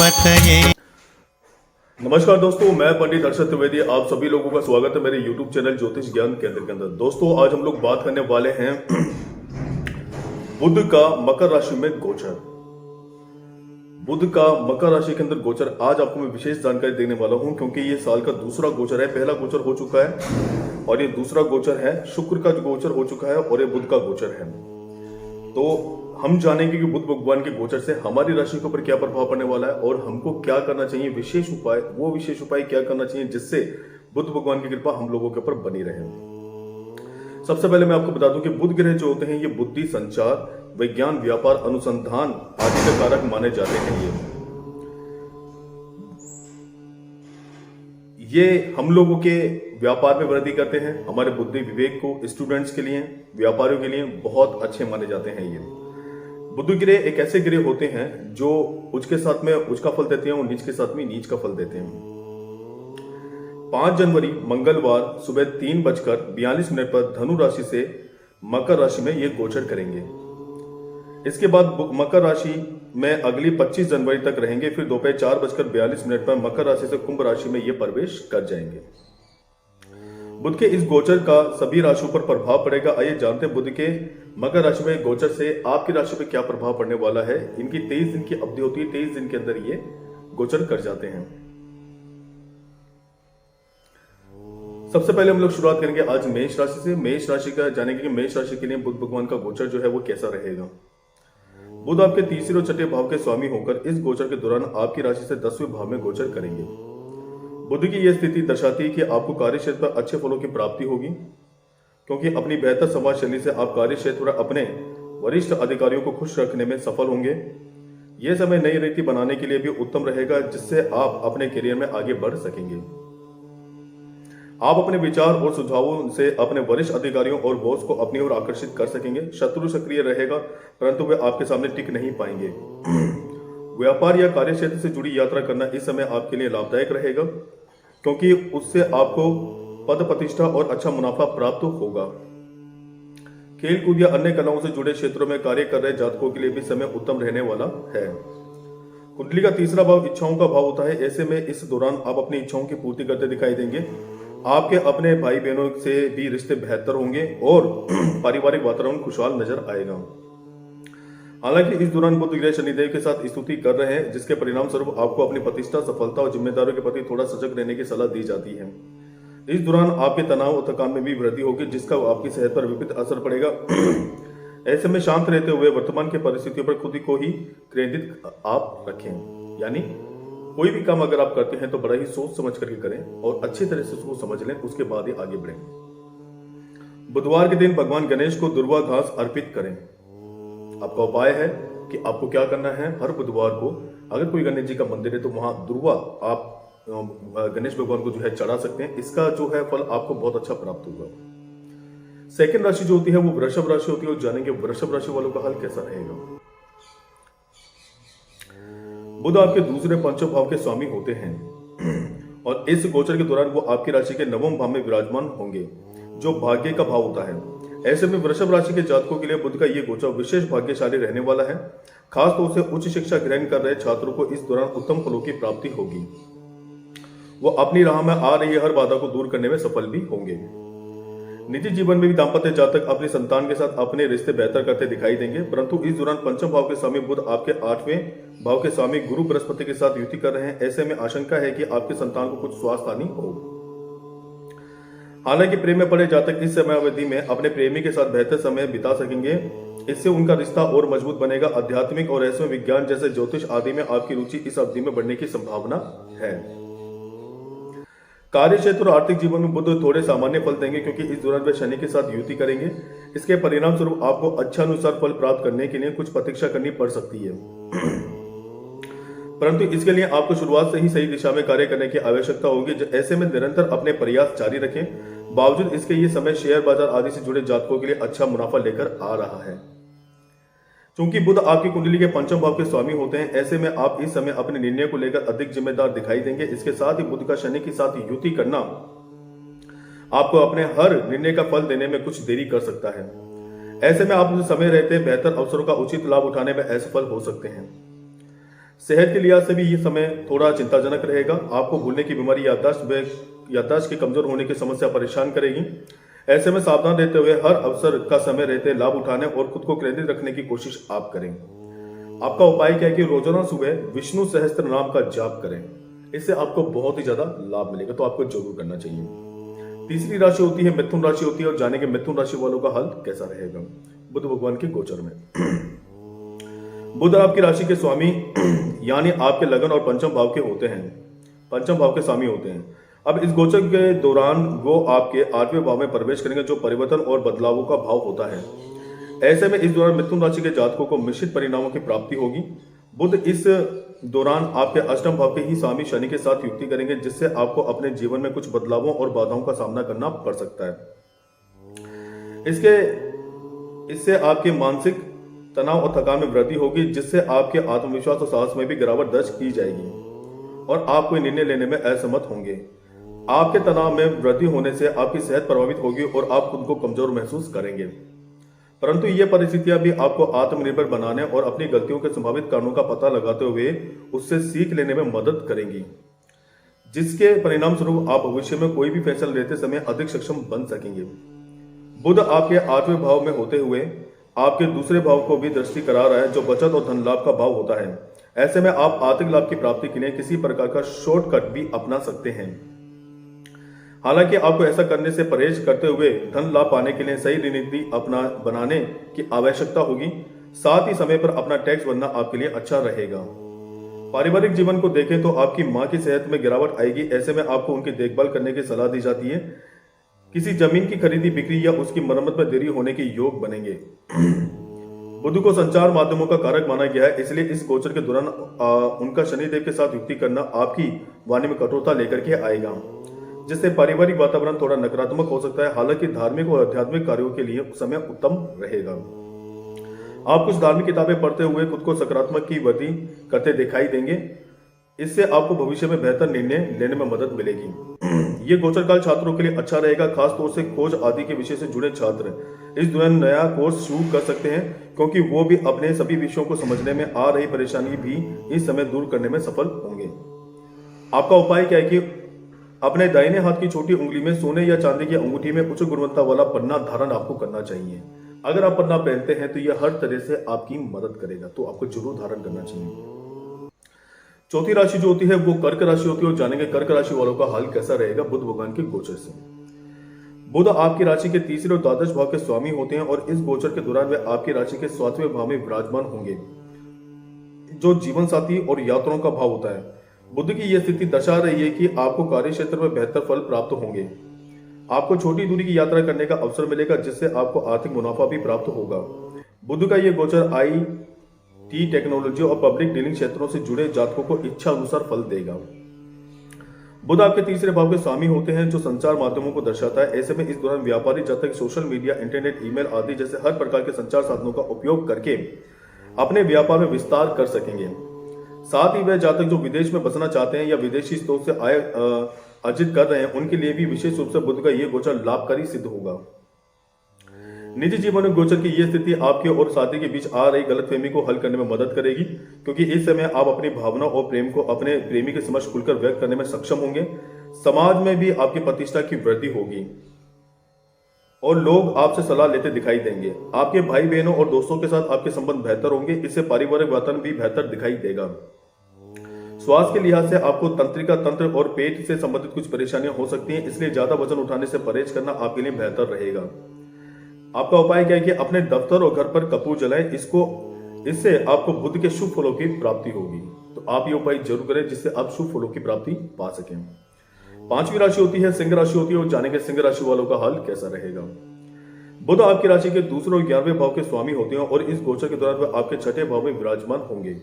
पतये। नमस्कार दोस्तों, मैं पंडित हर्षद त्रिवेदी। आप सभी लोगों का स्वागत है मेरे YouTube चैनल ज्योतिष ज्ञान केंद्र के अंदर। दोस्तों, आज हम लोग बात करने वाले हैं बुध का मकर राशि में गोचर। बुध का मकर राशि के अंदर गोचर आज आपको मैं विशेष जानकारी देने वाला हूं, क्योंकि ये साल का दूसरा गोचर है। पहला गोचर हो चुका है और ये दूसरा गोचर है। शुक्र का जो गोचर हो चुका है और ये बुध का गोचर है। तो हम जानेंगे कि बुध भगवान के गोचर से हमारी राशि के ऊपर क्या प्रभाव पड़ने वाला है और हमको क्या करना चाहिए, विशेष उपाय, वो विशेष उपाय क्या करना चाहिए जिससे बुध भगवान की कृपा हम लोगों के ऊपर बनी रहे। सबसे पहले मैं आपको बता दूं कि बुध ग्रह जो होते हैं ये बुद्धि, संचार, विज्ञान, व्यापार, अनुसंधान आदि के कारक माने जाते हैं। ये हम लोगों के व्यापार में वृद्धि करते हैं। हमारे बुद्धि विवेक को स्टूडेंट्स के लिए, व्यापारियों के लिए बहुत अच्छे माने जाते हैं। ये बुध ग्रह एक ऐसे ग्रह होते हैं जो उच्च के साथ में उच्च का फल देते हैं और नीच के साथ में नीच का फल देते हैं। 5 जनवरी मंगलवार सुबह 3:42 पर धनु राशि से मकर राशि में ये गोचर करेंगे। इसके बाद मकर राशि में अगली 25 जनवरी तक रहेंगे। फिर दोपहर 4:42 पर मकर राशि से कुंभ राशि में ये प्रवेश कर जाएंगे। बुध के इस गोचर का सभी राशियों पर प्रभाव पड़ेगा। आइए जानते हैं बुध के मकर राशि में गोचर से आपकी राशि पर क्या प्रभाव पड़ने वाला है। इनकी 23 दिन की अवधि होती है, 23 दिन के अंदर ये गोचर कर जाते हैं। सबसे पहले हम लोग शुरुआत करेंगे आज मेष राशि से। मेष राशि का जानेंगे कि मेष राशि के लिए बुध भगवान का गोचर जो है वो कैसा रहेगा। बुध आपके तीसरे और छठे भाव के स्वामी होकर इस गोचर के दौरान आपकी राशि से 10वें भाव में गोचर करेंगे। बुध की यह स्थिति दर्शाती है कि आपको कार्य क्षेत्र पर अच्छे फलों की प्राप्ति होगी, क्योंकि अपनी बेहतर समाज शैली से आप कार्य क्षेत्र पर अपने वरिष्ठ अधिकारियों को खुश रखने में सफल होंगे। यह समय नई रीति बनाने के लिए भी उत्तम रहेगा, जिससे आप अपने करियर में आगे बढ़ सकेंगे। आप अपने विचार और सुझावों से अपने वरिष्ठ अधिकारियों और बॉस को अपनी ओर आकर्षित कर सकेंगे। शत्रु सक्रिय रहेगा, परंतु वे आपके सामने टिक नहीं पाएंगे। व्यापार या कार्य क्षेत्र से जुड़ी यात्रा करना इस समय आपके लिए लाभदायक रहेगा, क्योंकि उससे आपको पद प्रतिष्ठा और अच्छा मुनाफा प्राप्त होगा। खेल कूद या अन्य कलाओं से जुड़े क्षेत्रों में कार्य कर रहे जातकों के लिए भी समय उत्तम रहने वाला है। कुंडली का तीसरा भाव इच्छाओं का भाव होता है। ऐसे में इस दौरान आप अपनी इच्छाओं की पूर्ति करते दिखाई देंगे। आपके अपने भाई बहनों से भी रिश्ते बेहतर होंगे और पारिवारिक वातावरण खुशहाल नजर आएगा। हालांकि इस दौरान बुध ग्रह शनिदेव के साथ स्तुति कर रहे हैं, जिसके परिणाम स्वरूप आपको अपनी प्रतिष्ठा, सफलता और जिम्मेदारियों के प्रति थोड़ा सजग रहने की सलाह दी जाती है। इस दौरान आपके तनाव और थकान में भी वृद्धि होगी, जिसका आपकी सेहत पर विपरीत असर पड़ेगा। ऐसे में शांत रहते हुए वर्तमान की परिस्थितियों पर खुद को ही केंद्रित आप रखें। यानी कोई भी काम अगर आप करते हैं तो बड़ा ही सोच समझ करके करें और अच्छी तरह से उसको समझ लें, उसके बाद ही आगे बढ़ें। बुधवार के दिन भगवान गणेश को दुर्वा घास अर्पित करें। आपका उपाय है कि आपको क्या करना है, हर बुधवार को अगर कोई गणेश जी का मंदिर है तो वहां दुर्वा आप गणेश भगवान को जो है चढ़ा सकते हैं। इसका जो है फल आपको बहुत अच्छा प्राप्त होगा। सेकंड राशि जो होती है वो वृषभ राशि होती है और जानेंगे वृषभ राशि वालों का हाल कैसा रहेगा। बुध आपके दूसरे पंचम भाव के स्वामी होते हैं और इस गोचर के दौरान वो आपकी राशि के 9वें भाव में विराजमान होंगे, जो भाग्य का भाव होता है। ऐसे में वृषभ राशि के जातकों के लिए बुध का ये गोचर विशेष भाग्यशाली रहने वाला है। खास तौर से उच्च शिक्षा ग्रहण कर रहे छात्रों को इस दौरान उत्तम फलों की प्राप्ति होगी। वो अपनी राह में आ रही हर बाधा को दूर करने में सफल भी होंगे। निजी जीवन में भी दाम्पत्य जातक अपनी संतान के साथ अपने रिश्ते बेहतर करते दिखाई देंगे, परंतु इस दौरान पंचम भाव के स्वामी बुध आपके 8वें भाव के स्वामी गुरु बृहस्पति के साथ युति कर रहे हैं। ऐसे में आशंका है कि आपके संतान को कुछ स्वास्थ्य हानि हो। हालांकि प्रेम में पड़े जातक इस समय अवधि में अपने प्रेमी के साथ बेहतर समय बिता सकेंगे। इससे उनका रिश्ता और मजबूत बनेगा। आध्यात्मिक और रहस्य विज्ञान जैसे ज्योतिष आदि में आपकी रुचि इस अवधि में बढ़ने की संभावना है। कार्य क्षेत्र और आर्थिक जीवन में बुध थोड़े सामान्य फल देंगे, क्योंकि इस दौरान वे शनि के साथ युति करेंगे। इसके परिणाम स्वरूप आपको अच्छा अनुसार फल प्राप्त करने के लिए कुछ प्रतीक्षा करनी पड़ सकती है, परंतु इसके लिए आपको शुरुआत से ही सही दिशा में कार्य करने की आवश्यकता होगी। ऐसे में निरंतर अपने प्रयास जारी रखें। बावजूद इसके ये समय शेयर बाजार आदि से जुड़े जातकों के लिए अच्छा मुनाफा लेकर आ रहा है। क्योंकि बुध आपकी कुंडली के पंचम भाव के स्वामी होते हैं, ऐसे में आप इस समय अपने निर्णय को लेकर अधिक जिम्मेदार दिखाई देंगे। इसके साथ ही बुध का शनि के साथ युति करना आपको अपने हर निर्णय का फल देने में कुछ देरी कर सकता है। ऐसे में आप समय रहते बेहतर अवसरों का उचित लाभ उठाने में असफल हो सकते हैं। सेहत के लिहाज से भी ये समय थोड़ा चिंताजनक रहेगा। आपको भूलने की बीमारी, याददाश्त के कमजोर होने की समस्या परेशान करेगी। ऐसे में सावधान रहते हुए हर अवसर का समय रहते लाभ उठाने और खुद को केंद्रित रखने की कोशिश आप करें। आपका उपाय क्या है कि रोजाना सुबह विष्णु सहस्त्र नाम का जाप करें। इससे आपको बहुत ही ज्यादा लाभ मिलेगा, तो आपको जरूर करना चाहिए। तीसरी राशि होती है मिथुन राशि होती है, और जानेंगे मिथुन राशि वालों का हाल कैसा रहेगा बुध भगवान के गोचर में। बुध आपकी राशि के स्वामी यानी आपके लगन और पंचम भाव के होते हैं, पंचम भाव के स्वामी होते हैं। अब इस गोचर के दौरान वो आपके 8वें भाव में प्रवेश करेंगे, जो परिवर्तन और बदलावों का भाव होता है। ऐसे में इस दौरान मिथुन राशि के जातकों को मिश्रित परिणामों की प्राप्ति होगी। बुध इस दौरान आपके अष्टम भाव के ही स्वामी शनि के साथ युक्ति करेंगे, जिससे आपको अपने जीवन में कुछ बदलावों और बाधाओं का सामना करना पड़ सकता है। इससे आपके मानसिक तनाव और थकान में वृद्धि होगी, जिससे आपके आत्मविश्वास और साहस में भी गिरावट दर्ज की जाएगी और आप कोई निर्णय लेने में असमर्थ होंगे। आपके तनाव में वृद्धि होने से आपकी सेहत प्रभावित होगी और आप खुद को कमजोर महसूस करेंगे। परंतु ये परिस्थितियां भी आपको आत्मनिर्भर बनाने और अपनी गलतियों के संभावित कारणों का पता लगाते हुए उससे सीख लेने में मदद करेंगी, जिसके परिणाम स्वरूप आप भविष्य में कोई भी फैसला लेते समय अधिक सक्षम बन सकेंगे। बुध आपके 8वें भाव में होते हुए आपके दूसरे भाव को भी दृष्टि करा रहा है, जो बचत और धन लाभ का भाव होता है। ऐसे में आप आर्थिक लाभ की प्राप्ति के लिए किसी प्रकार का शॉर्टकट भी अपना सकते हैं। हालांकि आपको ऐसा करने से परहेज करते हुए धन लाभ पाने के लिए सही रणनीति बनाने की आवश्यकता होगी। साथ ही समय पर अपना टैक्स भरना आपके लिए अच्छा रहेगा। पारिवारिक जीवन को देखें तो आपकी मां की सेहत में गिरावट आएगी। ऐसे में आपको उनकी देखभाल करने की सलाह दी जाती है। किसी जमीन की खरीदी बिक्री या उसकी मरम्मत में देरी होने के योग बनेंगे। बुध को संचार माध्यमों का कारक माना गया है, इसलिए इस गोचर के दौरान उनका शनिदेव के साथ युक्ति करना आपकी वाणी में कठोरता लेकर के आएगा, जिससे पारिवारिक वातावरण थोड़ा नकारात्मक हो सकता है। हालांकि धार्मिक और आध्यात्मिक कार्यों के लिए समय उत्तम रहेगा। आप कुछ धार्मिक किताबें पढ़ते हुए खुद को सकारात्मक की वृद्धि करते दिखाई देंगे। इससे आपको भविष्य में बेहतर निर्णय लेने में मदद मिलेगी। ये गोचर काल छात्रों के लिए अच्छा रहेगा, खासतौर से खोज आदि के विषय से जुड़े छात्र इस दौरान नया कोर्स शुरू कर सकते हैं, क्योंकि वो भी अपने सभी विषयों को समझने में आ रही परेशानी भी इस समय दूर करने में सफल होंगे। आपका उपाय क्या है कि अपने दाहिने हाथ की छोटी उंगली में सोने या चांदी की अंगूठी में उच्च गुणवत्ता वाला पन्ना धारण आपको करना चाहिए। अगर आप पन्ना पहनते हैं तो यह हर तरह से आपकी मदद करेगा, तो आपको जरूर धारण करना चाहिए। चौथी राशि जो होती है वो कर्क राशि होती है, और जानेंगे कर्क राशि वालों का हाल कैसा रहेगा बुध भगवान के गोचर से। बुध आपकी राशि के तीसरे और द्वादश भाव के स्वामी होते हैं, और इस गोचर के दौरान वे आपकी राशि के 7वें भाव में विराजमान होंगे, जो जीवन साथी और यात्राओं का भाव होता है। बुध की यह स्थिति दर्शा रही है कि आपको कार्य क्षेत्र में बेहतर फल प्राप्त होंगे। आपको छोटी दूरी की यात्रा करने का अवसर मिलेगा, जिससे आपको आर्थिक मुनाफा भी प्राप्त होगा। बुध का यह गोचर IT, टेक्नोलॉजी और पब्लिक डीलिंग क्षेत्रों से जुड़े जातकों को इच्छा अनुसार फल देगा। बुध आपके तीसरे भाव के स्वामी होते हैं, जो संचार माध्यमों को दर्शाता है। ऐसे में इस दौरान व्यापारी जातक सोशल मीडिया, इंटरनेट, ईमेल आदि जैसे हर प्रकार के संचार साधनों का उपयोग करके अपने व्यापार में विस्तार कर सकेंगे। साथ ही वह जातक जो विदेश में बसना चाहते हैं या विदेशी स्रोत से आय अर्जित कर रहे हैं, उनके लिए भी विशेष रूप से बुध का यह गोचर लाभकारी सिद्ध होगा। निजी जीवन में गोचर की यह स्थिति आपके और साथी के बीच आ रही गलतफहमी को हल करने में मदद करेगी, क्योंकि इस समय आप अपनी भावना और प्रेम को अपने प्रेमी के समक्ष खुलकर व्यक्त करने में सक्षम होंगे। समाज में भी आपकी प्रतिष्ठा की वृद्धि होगी और लोग आपसे सलाह लेते दिखाई देंगे। आपके भाई बहनों और दोस्तों के साथ आपके संबंध बेहतर होंगे। इससे पारिवारिक वातावरण भी बेहतर दिखाई देगा। स्वास्थ्य के लिहाज से आपको तंत्रिका तंत्र और पेट से संबंधित कुछ परेशानियां हो सकती हैं, इसलिए ज्यादा वजन उठाने से परहेज करना आपके लिए बेहतर रहेगा। आपका उपाय क्या है कि अपने दफ्तर और घर पर कपूर जलाएं। इससे आपको बुध के शुभ फलों की प्राप्ति होगी, तो आप ये उपाय जरूर करें, जिससे आप शुभ फलों की प्राप्ति पा सकें। पांचवी राशि होती है सिंह राशि होती है, और जानेंगे सिंह राशि वालों का हाल कैसा रहेगा। बुध आपकी राशि के दूसरे और 11वें भाव के स्वामी होते हैं, और इस गोचर के दौरान वे आपके 6ठे भाव में विराजमान होंगे,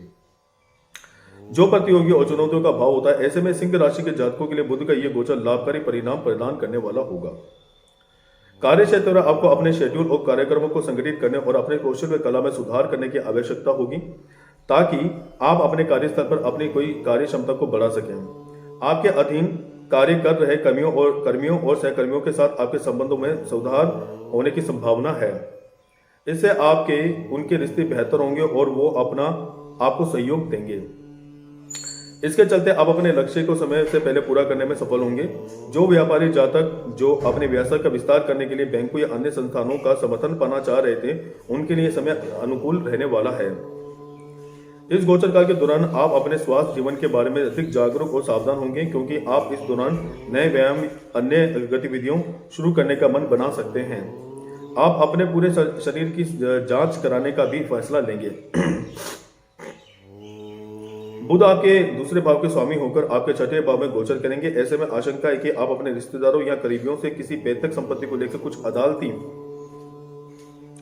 जो प्रतियोगी और चुनौतियों का भाव होता है। ऐसे में सिंह राशि के जातकों के लिए बुध का यह गोचर लाभकारी परिणाम प्रदान करने वाला होगा। कार्य क्षेत्र में आपको अपने शेड्यूल और कार्यक्रमों को संगठित करने और अपने कौशल व कला में सुधार करने की आवश्यकता होगी, ताकि आप अपने कार्यस्थल पर अपनी कोई कार्य क्षमता को बढ़ा सकें। आपके अधीन कार्य कर रहे कर्मियों और सहकर्मियों के साथ आपके संबंधों में सुधार होने की संभावना है। इससे उनके रिश्ते बेहतर होंगे और वो आपको सहयोग देंगे। इसके चलते आप अपने लक्ष्य को समय से पहले पूरा करने में सफल होंगे। जो व्यापारी जातक जो अपने व्यवसाय का विस्तार करने के लिए बैंकों या अन्य संस्थानों का समर्थन पाना चाह रहे थे, उनके लिए समय अनुकूल रहने वाला है। इस गोचर काल के दौरान आप अपने स्वास्थ्य जीवन के बारे में अधिक जागरूक और सावधान होंगे, क्योंकि आप इस दौरान नए व्यायाम अन्य गतिविधियों शुरू करने का मन बना सकते हैं। आप अपने पूरे शरीर की जांच कराने का भी फैसला लेंगे। बुध आपके दूसरे भाव के स्वामी होकर आपके छठे भाव में गोचर करेंगे। ऐसे में आशंका है कि आप अपने रिश्तेदारों या करीबियों से किसी पैतृक संपत्ति को लेकर कुछ अदालती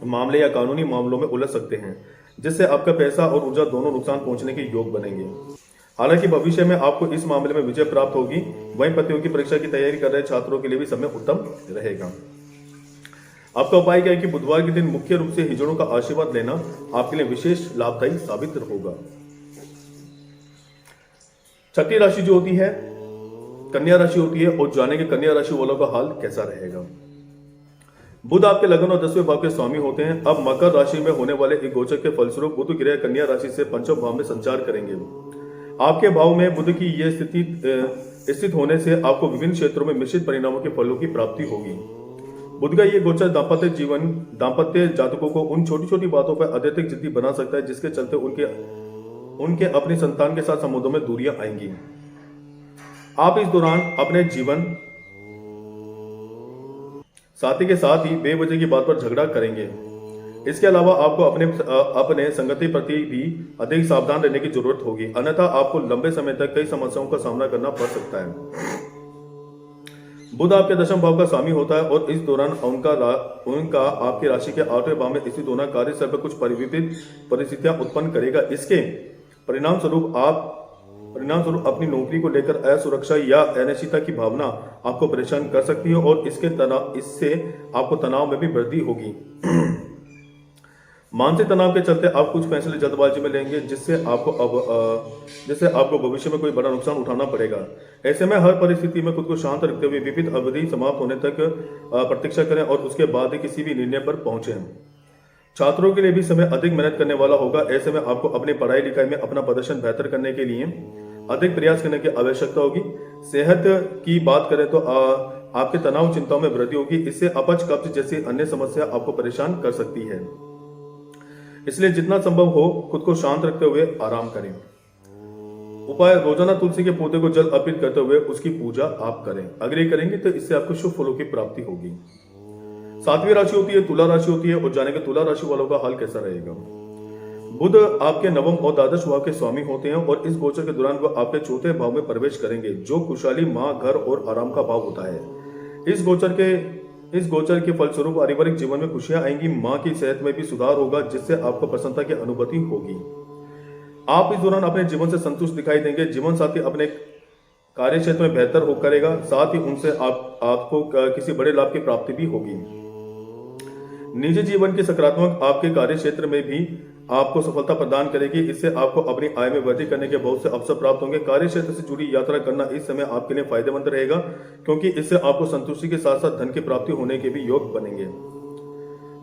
मामले या कानूनी मामलों में उलझ सकते हैं, जिससे आपका पैसा और ऊर्जा दोनों नुकसान पहुंचने के योग बनेंगे। हालांकि भविष्य में आपको इस मामले में विजय प्राप्त होगी। वहीं प्रतियोगी परीक्षा की तैयारी कर रहे छात्रों के लिए भी समय उत्तम रहेगा। आपका उपाय क्या है कि बुधवार के दिन मुख्य रूप से हिजड़ों का आशीर्वाद लेना आपके लिए विशेष लाभदायी साबित होगा। छठी राशि जो होती है कन्या राशि होती है, और जानेंगे कन्या राशि वालों का हाल कैसा रहेगा। बुध आपके लगन और 10वें भाव के स्वामी होते हैं। अब मकर राशि में होने वाले एक गोचर के फलस्वरूप बुध ग्रह कन्या राशि से पंचम भाव में संचार करेंगे। आपके भाव में बुध की यह स्थिति स्थित होने से आपको विभिन्न क्षेत्रों में मिश्रित परिणामों के फलों की प्राप्ति होगी। बुध का ये गोचर दाम्पत्य जातकों को उन छोटी छोटी बातों पर अत्यधिक जिद्दी बना सकता है, जिसके चलते उनके अपनी संतान के साथ संबंधों में दूरियां आएंगी। आप इस दौरान अपने जीवन साथी के साथ ही बेवजह की बात पर झगड़ा करेंगे। इसके अलावा आपको अपने संगति प्रति भी अधिक सावधान रहने की जरूरत होगी, अन्यथा आपको लंबे समय तक कई समस्याओं का सामना करना पड़ सकता है। बुध आपके दशम भाव का स्वामी होता है, और इस दौरान उनका आपकी राशि के 8वें भाव में स्थित होना कार्यस्थल पर कुछ परिवर्तित परिस्थितियां उत्पन्न करेगा। इसके परिणाम स्वरूप अपनी नौकरी को लेकर असुरक्षा या अनिश्चितता की भावना आपको परेशान कर सकती है, और इससे आपको तनाव में भी वृद्धि होगी। मानसिक तनाव के चलते आप कुछ फैसले जल्दबाजी में लेंगे, जिससे आपको भविष्य में कोई बड़ा नुकसान उठाना पड़ेगा। ऐसे में हर परिस्थिति में खुद को शांत रखते हुए विविध अवधि समाप्त होने तक प्रतीक्षा करें, और उसके बाद ही किसी भी निर्णय पर पहुंचे। छात्रों के लिए भी समय अधिक मेहनत करने वाला होगा। ऐसे में आपको अपनी पढ़ाई लिखाई में अपना प्रदर्शन बेहतर करने के लिए अधिक प्रयास करने की आवश्यकता होगी। सेहत की बात करें तो आपके तनाव चिंताओं में वृद्धि होगी। इससे अपच कब्ज जैसी अन्य समस्या आपको परेशान कर सकती है। इसलिए जितना संभव हो खुद को शांत रखते हुए आराम करें। उपाय, रोजाना तुलसी के पौधे को जल अर्पित करते हुए उसकी पूजा आप करें। अगर ये करेंगे तो इससे आपको शुभ फलों की प्राप्ति होगी। 7वीं राशि होती है तुला राशि होती है, और जानेंगे तुला राशि वालों का हाल कैसा रहेगा। बुध आपके नवम और द्वादश भाव के स्वामी होते हैं, और इस गोचर के दौरान वह आपके चौथे भाव में प्रवेश करेंगे, जो खुशहाली, मां, घर और आराम का भाव होता है। इस गोचर के फलस्वरूप पारिवारिक जीवन में खुशियां आएंगी। मां की सेहत में भी सुधार होगा, जिससे आपको प्रसन्नता की अनुभूति होगी। आप इस दौरान अपने जीवन से संतुष्ट दिखाई देंगे। जीवन साथी अपने कार्य क्षेत्र में बेहतर हो करेगा, साथ ही उनसे आपको किसी बड़े लाभ की प्राप्ति भी होगी। निजी जीवन की सकारात्मक आपके कार्य क्षेत्र में भी आपको सफलता प्रदान करेगी। इससे आपको अपनी आय में वृद्धि करने के बहुत से अवसर प्राप्त होंगे। कार्य क्षेत्र से जुड़ी यात्रा करना इस समय आपके लिए फायदेमंद रहेगा, क्योंकि इससे आपको संतुष्टि के साथ साथ धन की प्राप्ति होने के भी योग बनेंगे।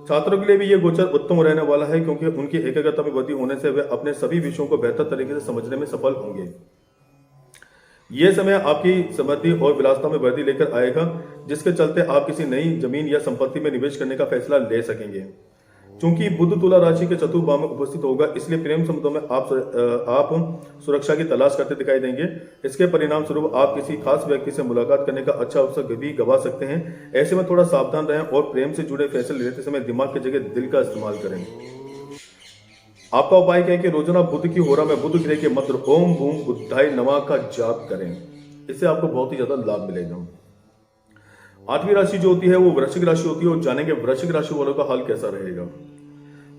छात्रों के लिए भी यह गोचर उत्तम रहने वाला है, क्योंकि उनकी एकाग्रता में वृद्धि होने से वे अपने सभी विषयों को बेहतर तरीके से समझने में सफल होंगे। यह समय आपकी समृद्धि और विलासिता में वृद्धि लेकर आएगा, जिसके चलते आप किसी नई जमीन या संपत्ति में निवेश करने का फैसला ले सकेंगे। चूंकि बुध तुला राशि के चतुर्थ भाव में उपस्थित होगा, इसलिए प्रेम संबंधों में आप सुरक्षा की तलाश करते दिखाई देंगे। इसके परिणाम स्वरूप आप किसी खास व्यक्ति से मुलाकात करने का अच्छा अवसर भी गवा सकते हैं। ऐसे में थोड़ा सावधान रहें, और प्रेम से जुड़े फैसले लेते समय दिमाग की जगह दिल का इस्तेमाल करें। आपका उपाय क्या है कि रोजाना बुध की होरा में बुध ग्रह के मंत्र ओम बूम बुद्धाय नमः का जाप करें। इससे आपको बहुत ही ज्यादा लाभ मिलेगा। 8वीं राशि जो होती है वो वृश्चिक राशि होती है, और जानेंगे वृश्चिक राशि वालों का हाल कैसा रहेगा।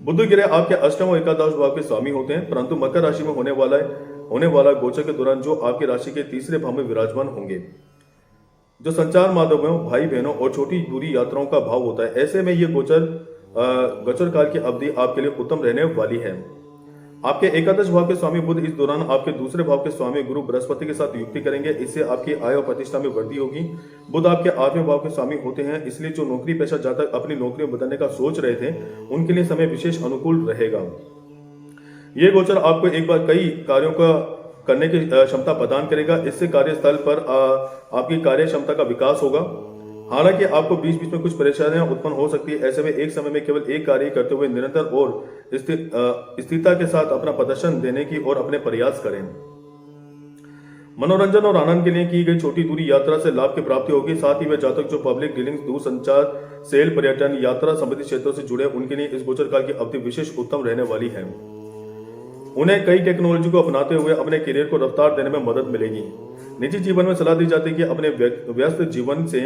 बुध ग्रह आपके अष्टम और एकादश भाव के स्वामी होते हैं, परंतु मकर राशि में होने वाला गोचर के दौरान जो आपकी राशि के तीसरे भाव में विराजमान होंगे, जो संचार माध्यमों, भाई बहनों और छोटी दूरी यात्राओं का भाव होता है। ऐसे में यह गोचर काल की अवधि आपके लिए उत्तम रहने वाली है। आपके एकादश भाव के स्वामी बुध इस दौरान आपके दूसरे भाव के स्वामी गुरु बृहस्पति के साथ युक्ति करेंगे। इससे आपकी आय और प्रतिष्ठा में वृद्धि होगी। बुध आपके 8वें भाव के स्वामी होते हैं, इसलिए जो नौकरी पेशा जातक अपनी नौकरी में बदलने का सोच रहे थे, उनके लिए समय विशेष अनुकूल रहेगा। यह गोचर आपको एक बार कई कार्यों का करने की क्षमता प्रदान करेगा। इससे कार्यस्थल पर आपकी कार्य क्षमता का विकास होगा। हालांकि आपको बीच बीच में कुछ परेशानियां उत्पन्न हो सकती है। ऐसे में एक समय में केवल एक कार्य करते हुए निरंतर और स्थिरता के साथ अपना प्रदर्शन देने की और अपने प्रयास करें। मनोरंजन और आनंद के लिए की गई छोटी दूरी यात्रा से लाभ की प्राप्ति होगी। साथ ही वे जातक जो पब्लिक डीलिंग्स, दूर संचार, सेल, पर्यटन, यात्रा संबंधित क्षेत्रों से जुड़े, उनके लिए इस गोचर काल की अवधि विशेष उत्तम रहने वाली है। उन्हें कई टेक्नोलॉजी को अपनाते हुए अपने करियर को रफ्तार देने में मदद मिलेगी। निजी जीवन में सलाह दी जाती है कि अपने व्यस्त जीवन से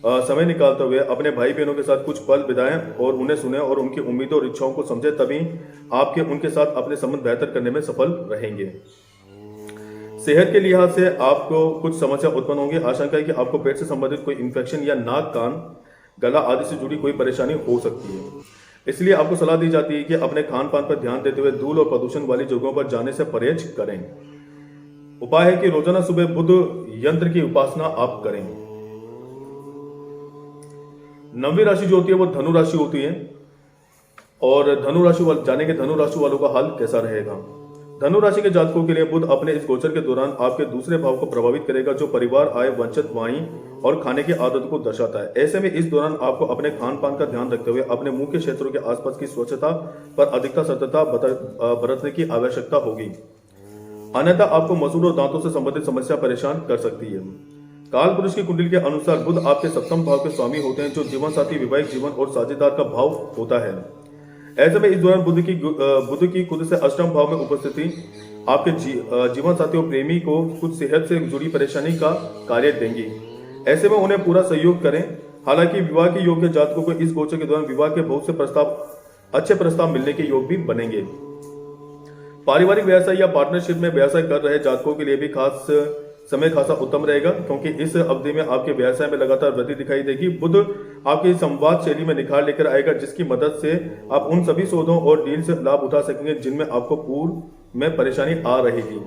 समय निकालते हुए अपने भाई बहनों के साथ कुछ पल बिताएं और उन्हें सुने और उनकी उम्मीदों और इच्छाओं को समझें। तभी आपके उनके साथ अपने संबंध बेहतर करने में सफल रहेंगे। सेहत के लिहाज से आपको कुछ समस्या उत्पन्न होंगी। आशंका है कि आपको पेट से संबंधित कोई इन्फेक्शन या नाक, कान, गला आदि से जुड़ी कोई परेशानी हो सकती है। इसलिए आपको सलाह दी जाती है कि अपने खान पान पर ध्यान देते हुए धूल और प्रदूषण वाली जगहों पर जाने से परहेज करें। उपाय है कि रोजाना सुबह बुध यंत्र की उपासना आप करें। 9वीं राशि जो होती है वो धनु राशि होती है और धनु राशि जानेंगे धनु राशि वालों का हाल कैसा रहेगा। धनु राशि के जातकों के लिए बुध अपने इस गोचर के दौरान आपके दूसरे भाव को प्रभावित करेगा, जो परिवार, आय, वंचित वाणी और खाने की आदत को दर्शाता है। ऐसे में इस दौरान आपको अपने खान पान का ध्यान रखते हुए अपने मुंह के क्षेत्रों के आसपास की स्वच्छता पर अधिकता सतर्कता बरतने की आवश्यकता होगी। अन्यथा आपको मसूड़ और दांतों से संबंधित समस्या परेशान कर सकती है। काल पुरुष की कुंडली के अनुसार बुध आपके सप्तम भाव के स्वामी होते हैं, जो जीवन साथी, वैवाहिक जीवन और साझेदार का भाव होता है। ऐसे में इस दौरान बुध की खुद से अष्टम भाव में उपस्थिति आपके जीवन साथी और प्रेमी को कुछ सेहत से जुड़ी परेशानी का कार्य देंगी। ऐसे में उन्हें पूरा सहयोग करें। हालांकि विवाह के योग्य जातकों को इस गोचर के दौरान विवाह के बहुत से अच्छे प्रस्ताव मिलने के योग भी बनेंगे। पारिवारिक व्यवसाय या पार्टनरशिप में व्यवसाय कर रहे जातकों के लिए भी समय खासा उत्तम रहेगा, क्योंकि इस अवधि में आपके व्यवसाय में लगातार वृद्धि दिखाई देगी। बुध आपकी संवाद शैली में निखार लेकर आएगा, जिसकी मदद से आप उन सभी सौदों और डील से लाभ उठा सकेंगे जिनमें आपको पूर्व में परेशानी आ रहेगी।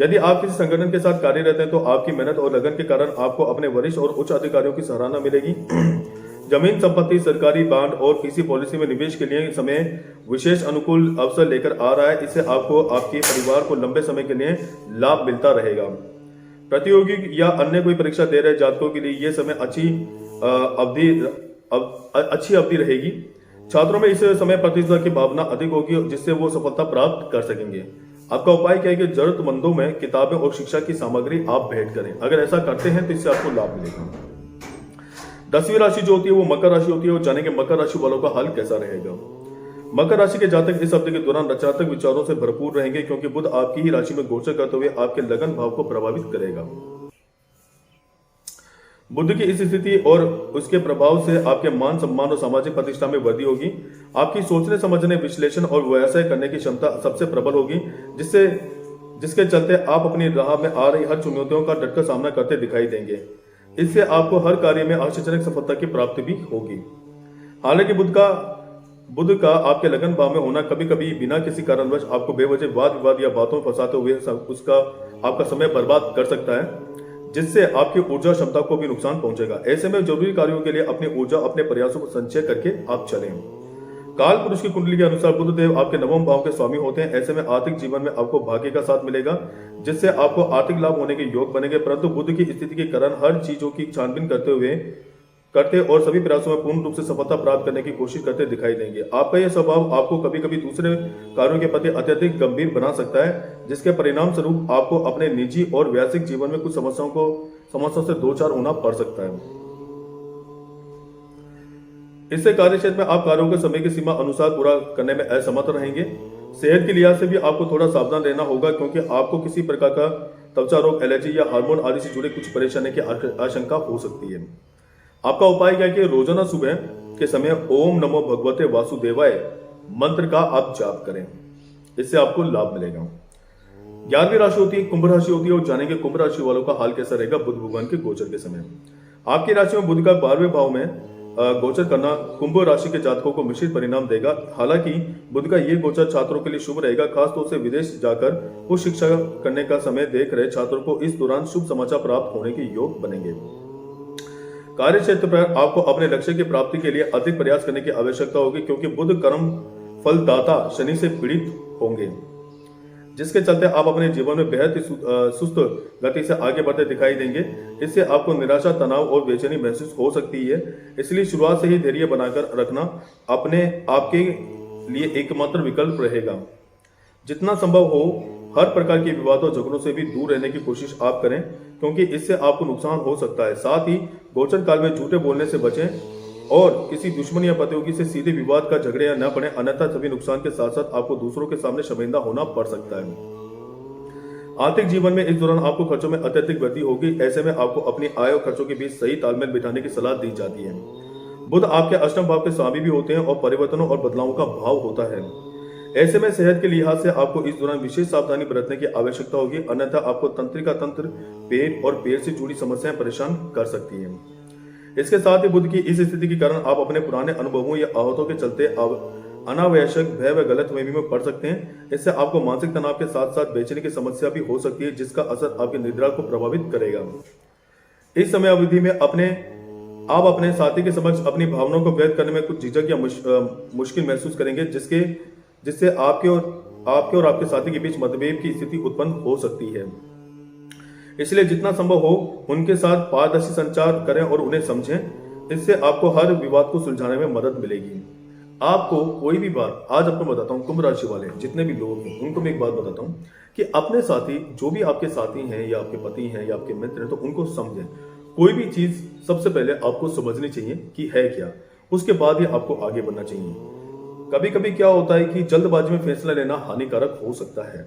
यदि आप किसी संगठन के साथ कार्यरत हैं तो आपकी मेहनत और लगन के कारण आपको अपने वरिष्ठ और उच्च अधिकारियों की सराहना मिलेगी। जमीन संपत्ति, सरकारी बांड और किसी पॉलिसी में निवेश के लिए समय विशेष अनुकूल अवसर लेकर आ रहा है। इससे आपको आपके परिवार को लंबे समय के लिए लाभ मिलता रहेगा। प्रतियोगी या अन्य कोई परीक्षा दे रहे जातकों के लिए यह समय अच्छी अवधि रहेगी। छात्रों में इस समय प्रतिस्पर्धा की भावना अधिक होगी, जिससे वो सफलता प्राप्त कर सकेंगे। आपका उपाय क्या है कि जरूरतमंदों में किताबें और शिक्षा की सामग्री आप भेंट करें। अगर ऐसा करते हैं तो इससे आपको लाभ मिलेगा। 10वीं राशि जो होती है वो मकर राशि होती है और जानेंगे मकर राशि वालों का हाल कैसा रहेगा। मकर राशि के जातक इस हफ्ते के दौरान रचनात्मक विचारों से भरपूर रहेंगे, क्योंकि बुध आपकी ही राशि में गोचर करते हुए आपके लगन भाव को प्रभावित करेगा। बुध की इस स्थिति और उसके प्रभाव से आपके मान सम्मान और सामाजिक प्रतिष्ठा में वृद्धि होगी। आपकी सोचने, समझने, विश्लेषण और व्यवसाय करने की क्षमता सबसे प्रबल होगी, जिसके चलते आप अपनी राह में आ रही हर चुनौतियों का डटकर सामना करते दिखाई देंगे। इससे आपको हर कार्य में आश्चर्यजनक सफलता की प्राप्ति भी होगी। हालांकि बुध का आपके लगन भाव में होना कभी कभी बिना किसी कारणवश आपको बेवजह वाद विवाद या बातों में फंसाते हुए उसका आपका समय बर्बाद कर सकता है, जिससे आपकी ऊर्जा क्षमता को भी नुकसान पहुंचेगा। ऐसे में जरूरी कार्यों के लिए अपनी ऊर्जा, अपने प्रयासों को संचय करके आप चलें। काल पुरुष की कुंडली के अनुसार बुध देव आपके नवम भाव के स्वामी होते हैं। ऐसे में आर्थिक जीवन में आपको भाग्य का साथ मिलेगा, जिससे आपको आर्थिक लाभ होने के योग बनेंगे। परंतु बुध की स्थिति के कारण हर चीजों की छानबीन करते और सभी प्रयासों में पूर्ण रूप से सफलता प्राप्त करने की कोशिश करते दिखाई देंगे। आपका यह स्वभाव आपको कभी कभी दूसरे कार्यों के प्रति अत्यधिक गंभीर बना सकता है, जिसके परिणाम स्वरूप आपको अपने निजी और व्यावसायिक जीवन में कुछ समस्याओं से दो चार होना पड़ सकता है। इससे कार्यक्षेत्र में आप कार्यों को समय की सीमा अनुसार पूरा करने में असमर्थ रहेंगे। सेहत के लिहाज से भी आपको थोड़ा सावधान रहना होगा, क्योंकि आपको किसी प्रकार का त्वचा रोग, एलर्जी या हार्मोन आदि से जुड़े कुछ परेशानी की आशंका हो सकती है। आपका उपाय क्या है कि रोजाना सुबह के समय ओम नमो भगवते वासुदेवाय मंत्र का आप जाप करें। इससे आपको लाभ मिलेगा। 11वीं राशि होती है कुंभ राशि होती है और जानेंगे कुंभ राशि वालों का हाल कैसा रहेगा बुध भगवान के गोचर के समय। आपकी राशि में बुध का 12वें भाव में गोचर करना कुंभ राशि के जातकों को मिश्रित परिणाम देगा। हालांकि बुध का ये गोचर छात्रों के लिए शुभ रहेगा। खासतौर से विदेश जाकर उच्च शिक्षा करने का समय देख रहे छात्रों को इस दौरान शुभ समाचार प्राप्त होने के योग बनेंगे। कार्य क्षेत्र पर आपको अपने लक्ष्य की प्राप्ति के लिए अधिक प्रयास करने की आवश्यकता होगी, क्योंकि बुध कर्म फलदाता शनि से पीड़ित होंगे। जिसके चलते आप अपने जीवन में बेहद ही सुस्त गति से आगे बढ़ते दिखाई देंगे। इससे आपको निराशा, तनाव और बेचैनी महसूस हो सकती है। इसलिए शुरुआत से ही धैर्य बनाकर रखना अपने आपके लिए एकमात्र विकल्प रहेगा। जितना संभव हो हर प्रकार के विवादों झगड़ों से भी दूर रहने की कोशिश आप करें, क्योंकि इससे आपको नुकसान हो सकता है। साथ ही गोचर काल में झूठे बोलने से बचें और किसी दुश्मन या प्रतियोगी से सीधे विवाद का झगड़े या न पड़े, अन्यथा सभी नुकसान के साथ साथ आपको दूसरों के सामने शर्मिंदा होना पड़ सकता है। आर्थिक जीवन में इस दौरान आपको खर्चों में अत्यधिक वृद्धि होगी। ऐसे में आपको अपनी आय और खर्चों के बीच सही तालमेल बिठाने की सलाह दी जाती है। बुध आपके अष्टम भाव के स्वामी भी होते हैं और परिवर्तनों और बदलावों का भाव होता है। ऐसे में सेहत के लिहाज से आपको इस दौरान विशेष सावधानी बरतने की आवश्यकता होगी, अन्यथा आपको तंत्रिका तंत्र, पेट और पेट से जुड़ी समस्याएं परेशान कर सकती हैं। इसके साथ ही बुध की इस स्थिति के कारण आप अपने पुराने अनुभवों या आहतों के चलते अनावश्यक भय व गलतफहमी में पड़ सकते हैं। इससे आपको मानसिक तनाव के साथ साथ बेचैनी की समस्या भी हो सकती है, जिसका असर आपकी निद्रा को प्रभावित करेगा। इस समय अवधि में आप अपने साथी के समक्ष अपनी भावनाओं को व्यक्त करने में कुछ झिझक या मुश्किल महसूस करेंगे, जिससे आपके और आपके साथी के बीच मतभेद की स्थिति उत्पन्न हो सकती है। इसलिए जितना संभव हो उनके साथ पारदर्शी संचार करें और उन्हें समझें। इससे आपको हर विवाद को सुलझाने में मदद मिलेगी। आपको कोई भी बात, आज आपको बताता हूँ, कुंभ राशि वाले जितने भी लोग हैं उनको मैं एक बात बताता हूँ कि अपने साथी, जो भी आपके साथी हैं या आपके पति हैं या आपके मित्र हैं, तो उनको समझें। कोई भी चीज सबसे पहले आपको समझनी चाहिए कि है क्या, उसके बाद ही आपको आगे बढ़ना चाहिए। कभी कभी क्या होता है कि जल्दबाजी में फैसला लेना हानिकारक हो सकता है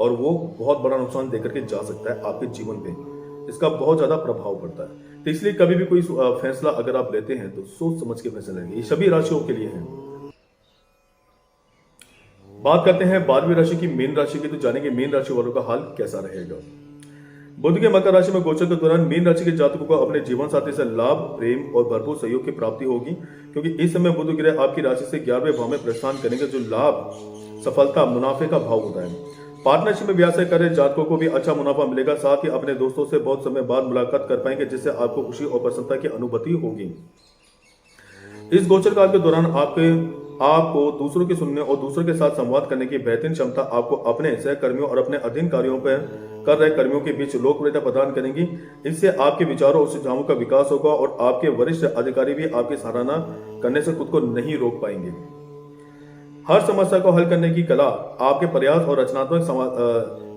और वो बहुत बड़ा नुकसान देकर के जा सकता है आपके जीवन पे। इसका बहुत ज्यादा प्रभाव पड़ता है। तो इसलिए कभी भी कोई फैसला अगर आप लेते हैं तो सोच समझ के फैसला लेंगे। ये सभी राशियों के लिए है। बात करते हैं 12वीं राशि की, मीन राशि की। तो जानेंगे मीन राशि वालों का हाल कैसा रहेगा। बुध के मकर राशि में गोचर के दौरान मीन राशि के जातकों को अपने जीवन साथी से लाभ, प्रेम और भरपूर सहयोग की प्राप्ति होगी, क्योंकि इस समय बुध ग्रह आपकी राशि से 11वें भाव में प्रस्थान करेंगे, जो लाभ, सफलता, मुनाफे का भाव होता है। पार्टनरशिप में व्यवसाय कर रहे जातकों को भी अच्छा मुनाफा मिलेगा। साथ ही अपने दोस्तों से बहुत समय बाद मुलाकात कर पाएंगे, जिससे आपको खुशी और प्रसन्नता की अनुभूति होगी। इस गोचर काल के दौरान आपको दूसरों की सुनने और दूसरों के साथ संवाद करने की बेहतरीन क्षमता आपको अपने सहकर्मियों और अपने अधीन कार्यों पर कर रहे कर्मियों के बीच लोकप्रियता प्रदान करेंगी। इससे आपके विचारों और सुझावों का विकास होगा और आपके वरिष्ठ अधिकारी भी आपकी सराहना करने से खुद को नहीं रोक पाएंगे। हर समस्या को हल करने की कला, आपके प्रयास और रचनात्मक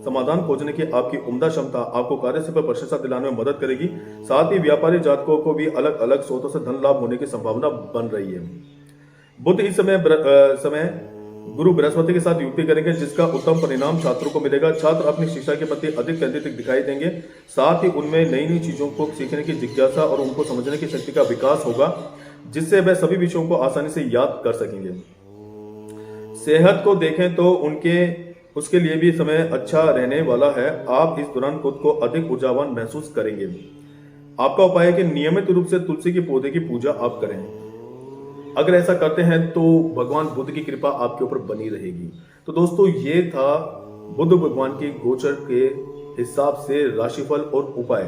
समाधान खोजने की आपकी उम्दा क्षमता आपको कार्यस्थल पर प्रशंसा दिलाने में मदद करेगी। साथ ही व्यापारी जातकों को भी अलग अलग स्रोतों से धन लाभ होने की संभावना बन रही है। बुध इस समय गुरु बृहस्पति के साथ युक्ति करेंगे, जिसका उत्तम परिणाम छात्रों को मिलेगा। छात्र अपनी शिक्षा के प्रति अधिक केंद्रित दिखाई देंगे। साथ ही उनमें नई नई चीजों को सीखने की जिज्ञासा और उनको समझने की शक्ति का विकास होगा, जिससे वह सभी विषयों को आसानी से याद कर सकेंगे। सेहत को देखें तो उसके लिए भी समय अच्छा रहने वाला है। आप इस दौरान खुद को अधिक ऊर्जावान महसूस करेंगे। आपका उपाय है कि नियमित रूप से तुलसी के पौधे की पूजा आप करें। अगर ऐसा करते हैं तो भगवान बुध की कृपा आपके ऊपर बनी रहेगी। तो दोस्तों, ये था बुध भगवान की गोचर के हिसाब से राशिफल और उपाय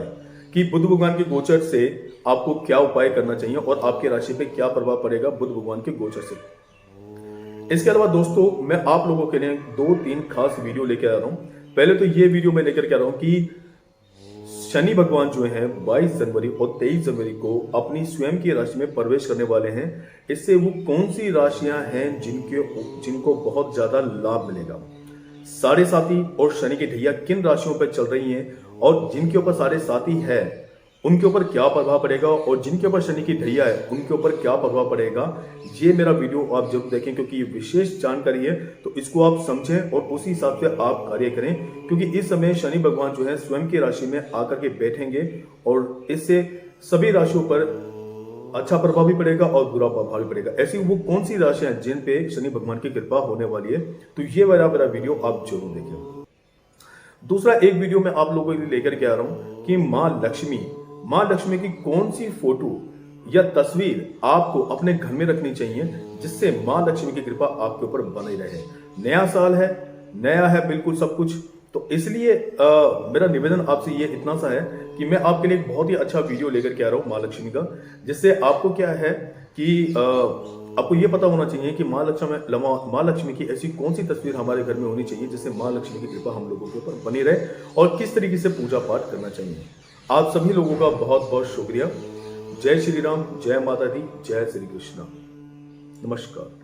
कि बुध भगवान के गोचर से आपको क्या उपाय करना चाहिए और आपकी राशि पे क्या प्रभाव पड़ेगा बुध भगवान के गोचर से। इसके अलावा दोस्तों, मैं आप लोगों के लिए 2-3 खास वीडियो लेकर आ रहा हूं। पहले तो ये वीडियो मैं लेकर के आ रहा हूं कि शनि भगवान जो है 22 जनवरी और 23 जनवरी को अपनी स्वयं की राशि में प्रवेश करने वाले हैं। इससे वो कौन सी राशियां हैं जिनको बहुत ज्यादा लाभ मिलेगा। साढ़े साथी और शनि की ढैया किन राशियों पर चल रही हैं और जिनके ऊपर साढ़े साथी है उनके ऊपर क्या प्रभाव पड़ेगा और जिनके ऊपर शनि की ढैया है उनके ऊपर क्या प्रभाव पड़ेगा। ये मेरा वीडियो आप जरूर देखें, क्योंकि ये विशेष जानकारी है, तो इसको आप समझें और उसी हिसाब से आप कार्य करें। क्योंकि इस समय शनि भगवान जो है स्वयं की राशि में आकर के बैठेंगे और इससे सभी राशियों पर अच्छा प्रभाव भी पड़ेगा और बुरा प्रभाव भी पड़ेगा। ऐसी वो कौन सी राशियां जिन पे शनि भगवान की कृपा होने वाली है, तो ये मेरा वीडियो आप जरूर देखें। दूसरा एक वीडियो में आप लोगों के लिए लेकर के आ रहा हूं कि माँ लक्ष्मी की कौन सी फोटो या तस्वीर आपको अपने घर में रखनी चाहिए, जिससे माँ लक्ष्मी की कृपा आपके ऊपर बनी रहे। नया साल है, नया है बिल्कुल सब कुछ, तो इसलिए मेरा निवेदन आपसे ये इतना सा है कि मैं आपके लिए एक बहुत ही अच्छा वीडियो लेकर के आ रहा हूँ माँ लक्ष्मी का, जिससे आपको क्या है कि आपको ये पता होना चाहिए कि माँ लक्ष्मी की ऐसी कौन सी तस्वीर हमारे घर में होनी चाहिए जिससे माँ लक्ष्मी की कृपा हम लोगों के ऊपर बनी रहे और किस तरीके से पूजा पाठ करना चाहिए। आप सभी लोगों का बहुत बहुत शुक्रिया। जय श्री राम, जय माता दी, जय श्री कृष्णा। नमस्कार।